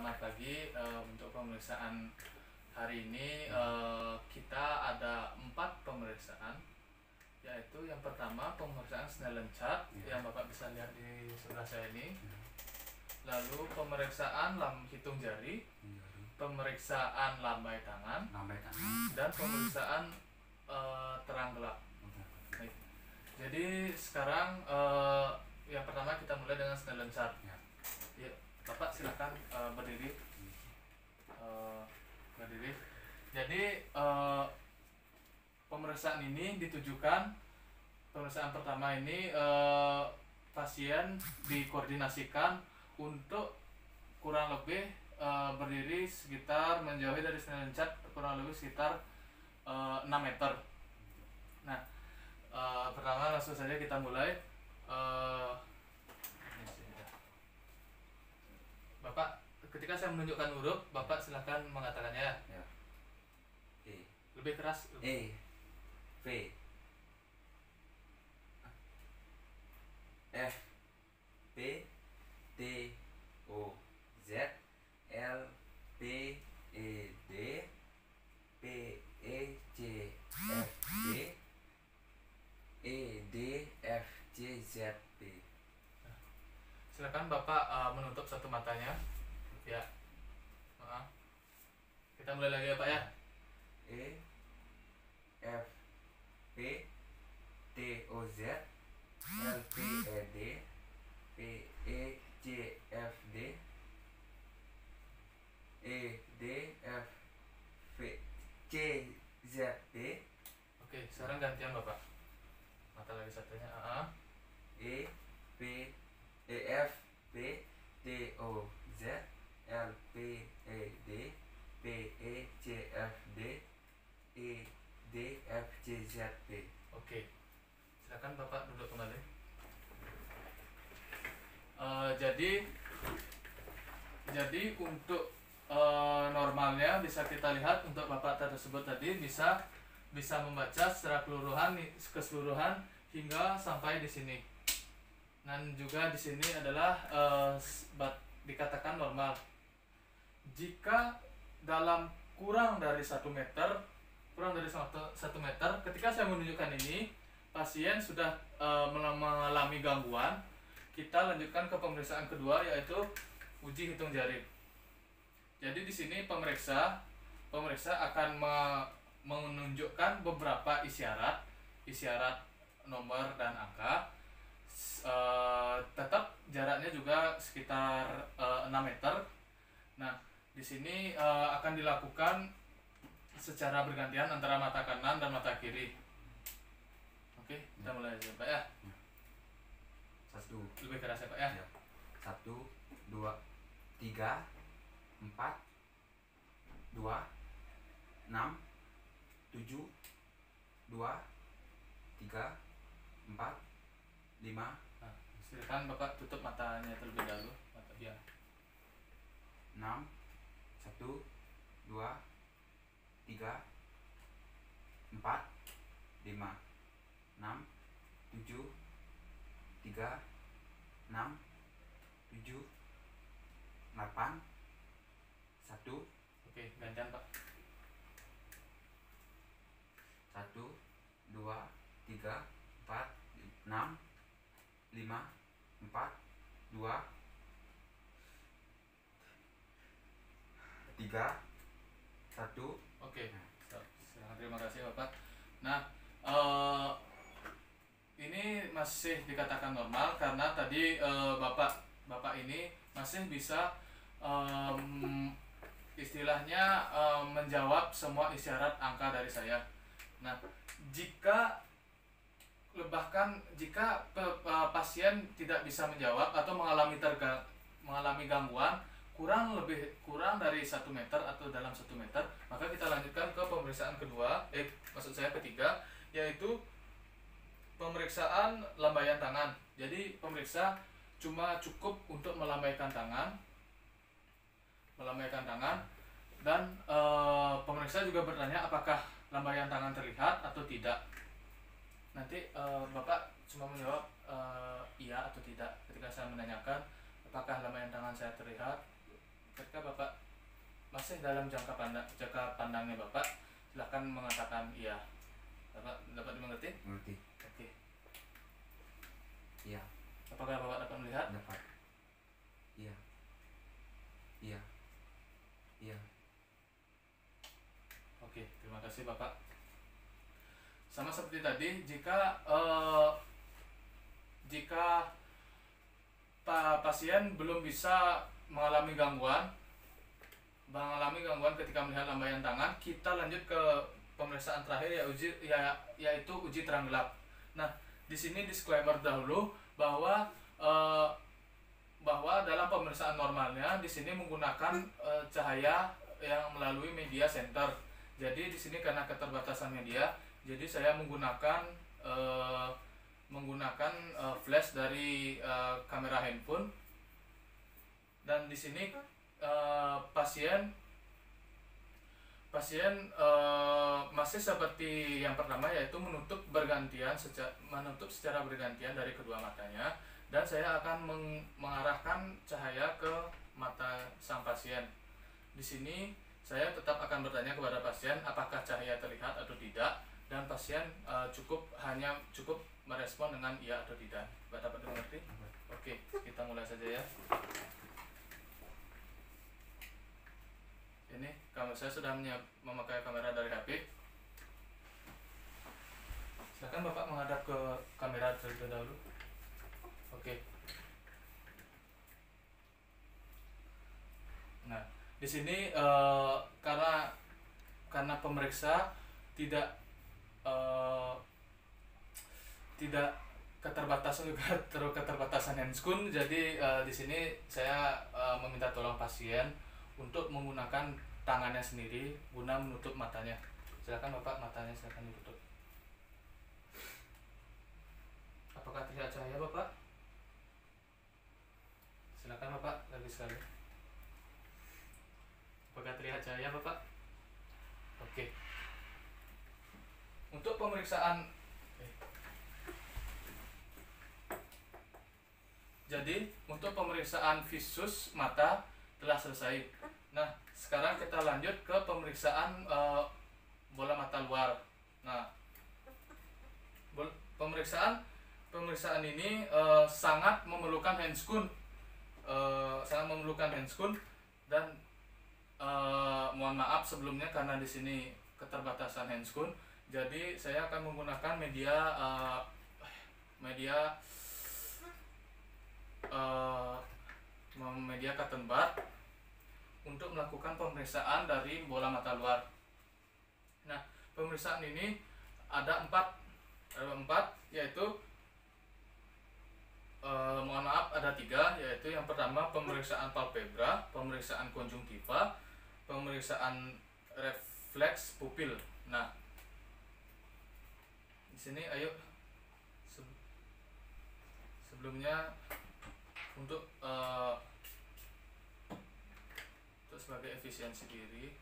Selamat pagi. Untuk pemeriksaan hari ini kita ada 4 pemeriksaan, yaitu yang pertama pemeriksaan Snellen chart yang Bapak bisa lihat di sebelah saya ini. Lalu pemeriksaan hitung jari, pemeriksaan lambai tangan, dan pemeriksaan terang gelap. Baik. Jadi sekarang yang pertama kita mulai dengan Snellen chart. Ya, Bapak silakan berdiri. Berdiri. Jadi pemeriksaan ini ditujukan, pemeriksaan pertama ini pasien dikoordinasikan untuk kurang lebih berdiri sekitar menjauhi dari Snellen chart kurang lebih sekitar 6 meter. Nah, pertama langsung saja kita mulai. Bapak, ketika saya menunjukkan huruf, Bapak silahkan mengatakannya ya. E, Lebih keras. E, V, F, P, T, O, Z, L, P, E, D, P, E, C, F, D, E, D, F, G, Z, P. Silakan Bapak menutup satu matanya. Ya. Maaf. Kita mulai lagi ya Pak ya. E, F, P, T, O, Z, L, P, E, D, P, E, C, F, D, E, D, F, V, C, Z, P. Oke, sekarang gantian Bapak. Mata lagi satunya. E, P, E, F, P, T, O, Z, L, P, E, D, P, E, C, F, D, E, D, F, G, Z, P. Oke. Silakan Bapak duduk kembali. Jadi untuk normalnya bisa kita lihat untuk Bapak tersebut tadi bisa membaca secara keseluruhan hingga sampai di sini. Dan juga di sini adalah dikatakan normal. Jika dalam kurang dari 1 meter, ketika saya menunjukkan ini, pasien sudah mengalami gangguan. Kita lanjutkan ke pemeriksaan kedua, yaitu uji hitung jari. Jadi di sini pemeriksa akan menunjukkan beberapa isyarat nomor dan angka. Tetap jaraknya juga sekitar 6 meter. Nah, di sini akan dilakukan secara bergantian antara mata kanan dan mata kiri. Oke, kita mulai aja Pak ya. 1, Lebih keras ya Pak ya. 1, 2, 3, 4, 2, 6, 7, 2, 3, 4, 5. Nah, silakan Bapak tutup matanya terlebih dahulu. Ya. 6, 1, 2, 3, 4, 5, 6, 7, 3, 6, 7, 8, 1. Oke, gantian Pak. 1, 2, 3, 4, 6, 5, 4, 2, 3, 1. Oke, terima kasih Bapak. Nah, ini masih dikatakan normal karena tadi Bapak ini masih bisa istilahnya menjawab semua isyarat angka dari saya. Nah, jika pasien tidak bisa menjawab atau mengalami gangguan kurang dari 1 meter atau dalam 1 meter, maka kita lanjutkan ke pemeriksaan ketiga, yaitu pemeriksaan lambaian tangan. Jadi pemeriksa cuma cukup untuk melambaikan tangan, dan pemeriksa juga bertanya apakah lambaian tangan terlihat atau tidak. Nanti Bapak cuma menjawab iya atau tidak ketika saya menanyakan apakah lambaian tangan saya terlihat. Ketika Bapak masih dalam jangka pandangnya Bapak, silakan mengatakan iya. Bapak dapat dimengerti? Mengerti. Oke. Iya. Apakah Bapak dapat melihat? Dapat. Iya. Iya. Iya. Oke, terima kasih Bapak. Sama seperti tadi, jika pasien belum bisa mengalami gangguan ketika melihat lambaian tangan, kita lanjut ke pemeriksaan terakhir yaitu uji terang gelap. Nah, di sini disclaimer dahulu bahwa dalam pemeriksaan normalnya di sini menggunakan cahaya yang melalui media center. Jadi di sini karena keterbatasan media, jadi saya menggunakan flash dari kamera handphone. Dan di sini pasien masih seperti yang pertama, yaitu menutup secara bergantian dari kedua matanya, dan saya akan mengarahkan cahaya ke mata sang pasien. Di sini saya tetap akan bertanya kepada pasien apakah cahaya terlihat atau tidak, dan pasien cukup merespon dengan iya atau tidak. Bapak dapat mengerti? Oke, kita mulai saja ya. Ini saya sudah memakai kamera dari HP. Silakan Bapak menghadap ke kamera terlebih dahulu. Oke. Nah, di sini karena pemeriksa tidak keterbatasan handscoon, jadi di sini saya meminta tolong pasien untuk menggunakan tangannya sendiri guna menutup matanya. Silakan Bapak, matanya silakan ditutup. Apakah terlihat cahaya Bapak? Silakan Bapak, lagi sekali. Apakah terlihat cahaya Bapak? Oke. Untuk pemeriksaan Jadi untuk pemeriksaan visus mata telah selesai. Nah, sekarang kita lanjut ke pemeriksaan bola mata luar. Nah, pemeriksaan ini sangat memerlukan handscoon, dan mohon maaf sebelumnya karena di sini keterbatasan handscoon. Jadi saya akan menggunakan media cotton bud untuk melakukan pemeriksaan dari bola mata luar. Nah, pemeriksaan ini ada empat, yaitu ada tiga, yaitu yang pertama pemeriksaan palpebra, pemeriksaan konjungtiva, pemeriksaan refleks pupil. Nah, di sini ayo sebelumnya untuk sebagai efisiensi diri,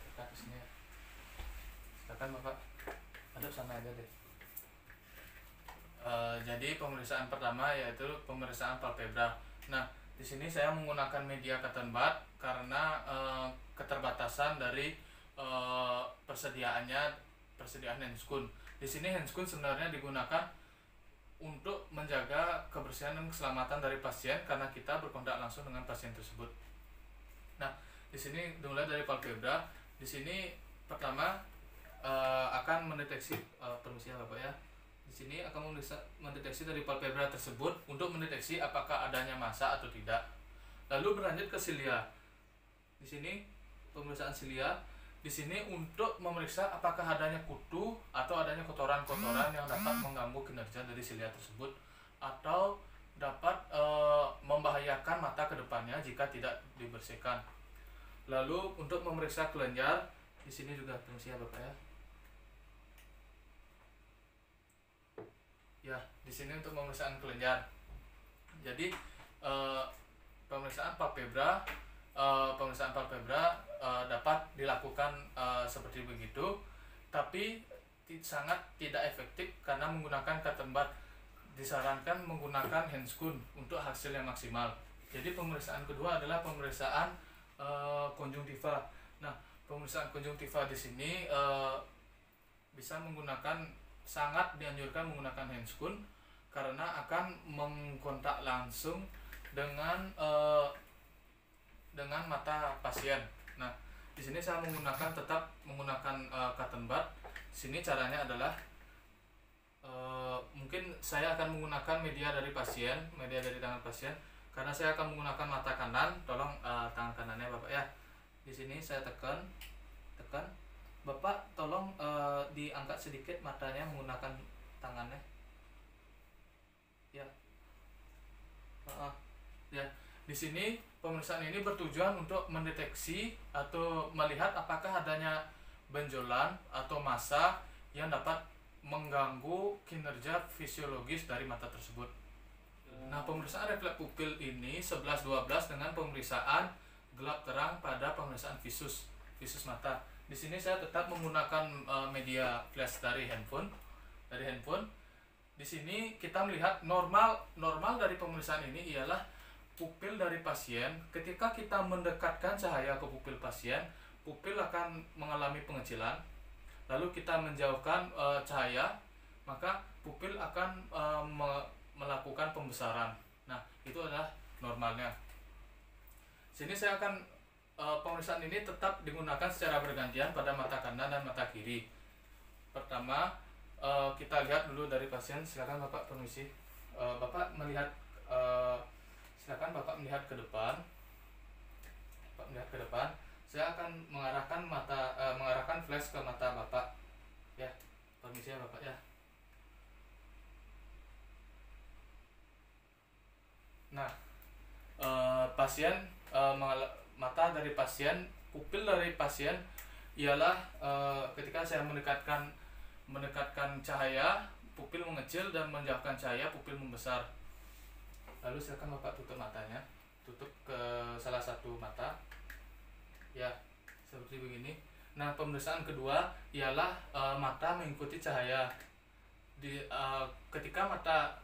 kita kesini ya. Silakan Bapak, hadap sana aja deh. Jadi pemeriksaan pertama yaitu pemeriksaan palpebra. Nah, di sini saya menggunakan media cotton bud karena keterbatasan dari persediaan handscoon. Di sini handscoon sebenarnya digunakan untuk menjaga kebersihan dan keselamatan dari pasien karena kita berkontak langsung dengan pasien tersebut. Nah, di sini dimulai dari palpebra. Di sini pertama akan mendeteksi permisi ya Bapak ya. Di sini akan mendeteksi dari palpebra tersebut untuk mendeteksi apakah adanya massa atau tidak. Lalu berlanjut ke silia. Di sini pemeriksaan silia. Di sini untuk memeriksa apakah adanya kutu atau adanya kotoran-kotoran yang dapat mengganggu kinerja dari silia tersebut atau dapat membahayakan mata ke depannya jika tidak dibersihkan. Lalu untuk memeriksa kelenjar, di sini juga permisi ya Bapak ya. Ya, di sini untuk pemeriksaan kelenjar. Jadi pemeriksaan palpebra dapat dilakukan seperti begitu, tapi sangat tidak efektif karena menggunakan cotton bud. Disarankan menggunakan handscoon untuk hasil yang maksimal. Jadi pemeriksaan kedua adalah pemeriksaan konjungtiva. Nah, pemeriksaan konjungtiva di sini bisa menggunakan, sangat dianjurkan menggunakan handscoon karena akan mengkontak langsung dengan mata pasien. Nah, di sini saya tetap menggunakan cotton bud. Di sini caranya adalah mungkin saya akan menggunakan media dari tangan pasien karena saya akan menggunakan mata kanan. Tolong tangan kanannya Bapak ya. Di sini saya tekan. Bapak tolong diangkat sedikit matanya menggunakan tangannya. Ya. Ya. Di sini pemeriksaan ini bertujuan untuk mendeteksi atau melihat apakah adanya benjolan atau massa yang dapat mengganggu kinerja fisiologis dari mata tersebut. Nah, pemeriksaan refleks pupil ini 11-12 dengan pemeriksaan gelap terang pada pemeriksaan visus mata. Di sini saya tetap menggunakan media flash dari handphone. Di sini kita melihat normal dari pemeriksaan ini ialah pupil dari pasien. Ketika kita mendekatkan cahaya ke pupil pasien, pupil akan mengalami pengecilan. Lalu kita menjauhkan cahaya, maka pupil akan melakukan pembesaran. Nah, itu adalah normalnya. Sini saya akan pemeriksaan ini tetap digunakan secara bergantian pada mata kanan dan mata kiri. Pertama, kita lihat dulu dari pasien. Silakan Bapak, permisi. Bapak melihat silakan Bapak melihat ke depan. Saya akan mengarahkan flash ke mata Bapak. Ya, permisi ya Bapak ya. Nah, mata dari pasien, pupil dari pasien ialah ketika saya mendekatkan cahaya, pupil mengecil, dan menjauhkan cahaya, pupil membesar. Lalu silakan Bapak tutup matanya, tutup ke salah satu mata. Ya, seperti begini. Nah, pemeriksaan kedua ialah mata mengikuti cahaya. Ketika mata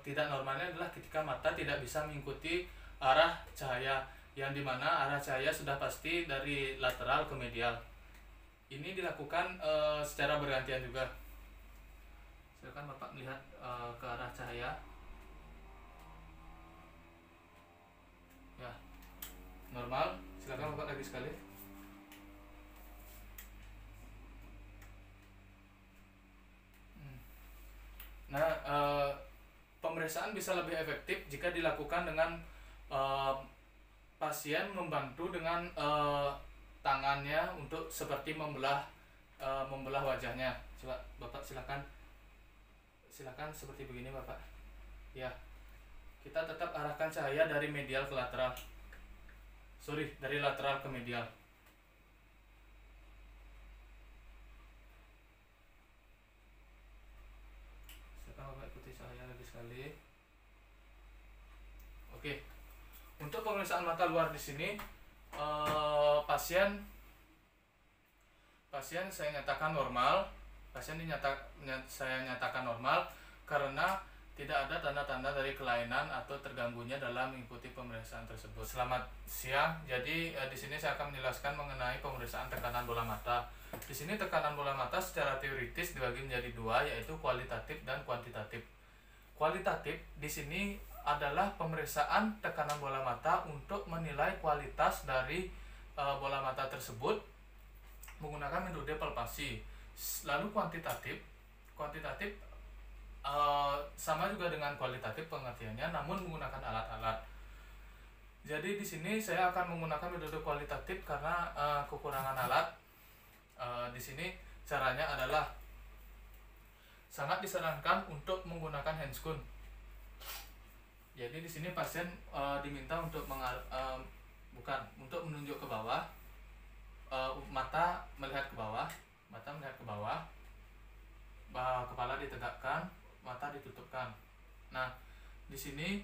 tidak normalnya adalah ketika mata tidak bisa mengikuti arah cahaya, yang dimana arah cahaya sudah pasti dari lateral ke medial. Ini dilakukan secara bergantian juga. Silakan Bapak melihat ke arah cahaya. Ya, normal. Silakan Bapak lagi sekali. Nah, pemeriksaan bisa lebih efektif jika dilakukan dengan pasien membantu dengan tangannya untuk seperti membelah wajahnya. Coba Bapak silakan seperti begini Bapak. Ya, kita tetap arahkan cahaya dari medial ke lateral. Dari lateral ke medial. Silakan Bapak ikuti cahaya lagi sekali. Oke. Untuk pemeriksaan mata luar di sini, pasien saya nyatakan normal. Saya nyatakan normal karena tidak ada tanda-tanda dari kelainan atau terganggunya dalam mengikuti pemeriksaan tersebut. Selamat siang. Jadi di sini saya akan menjelaskan mengenai pemeriksaan tekanan bola mata. Di sini tekanan bola mata secara teoritis dibagi menjadi dua, yaitu kualitatif dan kuantitatif. Kualitatif di sini adalah pemeriksaan tekanan bola mata untuk menilai kualitas dari bola mata tersebut menggunakan metode palpasi. Lalu kuantitatif sama juga dengan kualitatif pengertiannya, namun menggunakan alat-alat. Jadi di sini saya akan menggunakan metode kualitatif karena kekurangan alat. Di sini caranya adalah sangat disarankan untuk menggunakan handscoon. Jadi di sini pasien diminta untuk untuk menunjuk ke bawah, mata melihat ke bawah, kepala ditegakkan, mata ditutupkan. Nah, di sini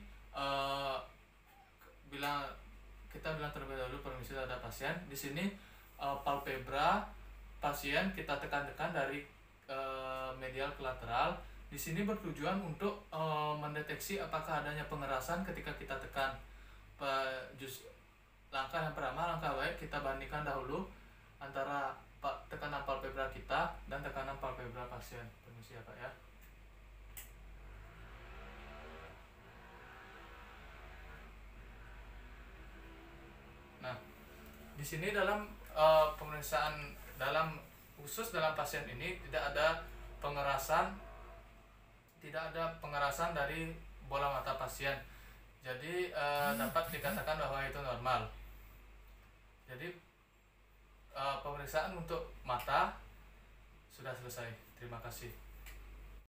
kita bilang terlebih dahulu permisi terhadap pasien. Di sini palpebra pasien kita tekan-tekan dari medial kolateral. Di sini bertujuan untuk mendeteksi apakah adanya pengerasan ketika kita tekan. Langkah yang pertama, langkah baik, kita bandingkan dahulu antara tekanan palpebra kita dan tekanan palpebra pasien. Permisi ya Pak ya. Nah, di sini dalam pemeriksaan khusus dalam pasien ini tidak ada pengerasan dari bola mata pasien. Jadi dapat dikatakan bahwa itu normal. Jadi pemeriksaan untuk mata sudah selesai. Terima kasih.